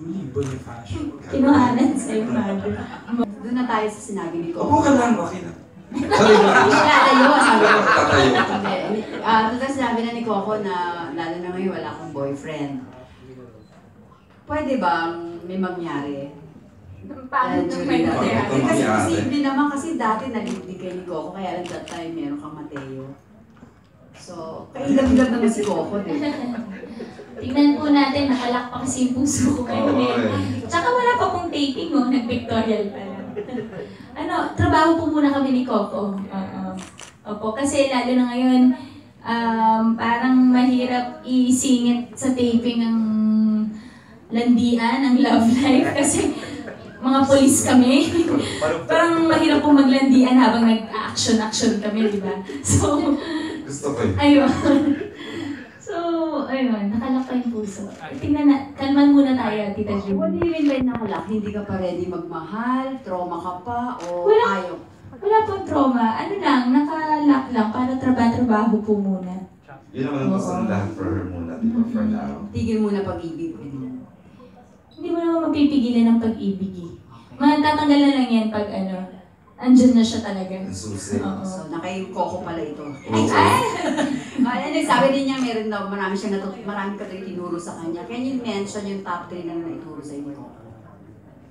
Julie Bonifacio. Kinuhanan sa'yo, mother. Doon na tayo sa sinabi ni Coco. Opo ka lang, okay lang. Sorry ba? Hindi siya tatayo, sabi ko. Tatayo. Hindi. Doon na sinabi na ni Coco na lalo na ngayon wala akong boyfriend. Pwede bang may mangyari? Paano Julie, may dati. mangyari? Kasi posible naman kasi dati nalibig kay ni Coco kaya lang that time meron kang Mateo. So, kailab-ilab naman si Coco, di ba? Tingnan po natin, nakalak pa kasi yung puso ko ngayon eh. Tsaka wala pa pong taping mo, nag-pictorial pa lang. Trabaho po muna kami ni Coco. Opo, kasi lalo na ngayon, parang mahirap isingit sa taping ang landian, ang love life. Kasi mga polis kami. Parang mahirap po maglandian habang nag-action kami, di ba? So, Gusto ko yun. ayun. So, ayun, nakalak pa yung puso. Tingnan na, kalman muna tayo, Tita Julie. What do you mean by nakalak? Hindi ka pa ready magmahal? Trauma ka pa? O Wala. ayaw? Wala pong trauma. Ano lang, nakalak lang para trabaho po muna. Yun naman ang gusto ng lahat for her muna, di ba? For now. Tigil muna pag-ibig. Hindi mo naman mapipigilan ng pag-ibig eh. Matatanggal na lang yan pag andyan na siya talaga. Ang susi. Oo. So, nakay Coco pala ito. Oo. Sabi din niya meron daw, marami ka tayo tinuro sa kanya. Can you mention yung top 3 na naituro sa inyo?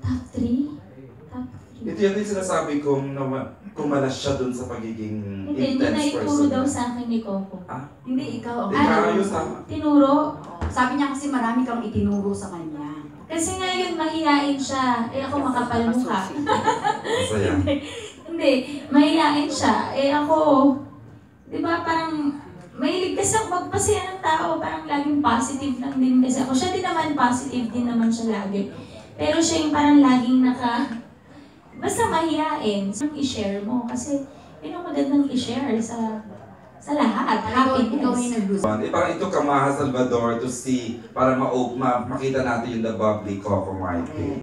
Top 3? Top 3? Ito yung sinasabi kong kumalas siya dun sa pagiging Hindi na intense ituro person. daw sa akin ni Coco. Hindi, ikaw. Ikaw yung tama. Tinuro? Sabi niya kasi marami kang itinuro sa kanya. Kasi ngayon mahihain siya. Eh ako makapal mukha. Masaya. Hindi, mahihain siya. Eh ako, di ba parang mahilig kasi ako magpasaya ng tao. Parang laging positive lang din kasi ako. Siya din naman positive din naman siya lagi. Pero siya yung parang laging basta mahihain. So, i-share mo kasi yun ang magandang i-share sa lahat. Ikaw yung Happiness. nag-lose. Parang ito ka, Maha Salvador, to see, para makita natin yung the bubbly Coco Martin.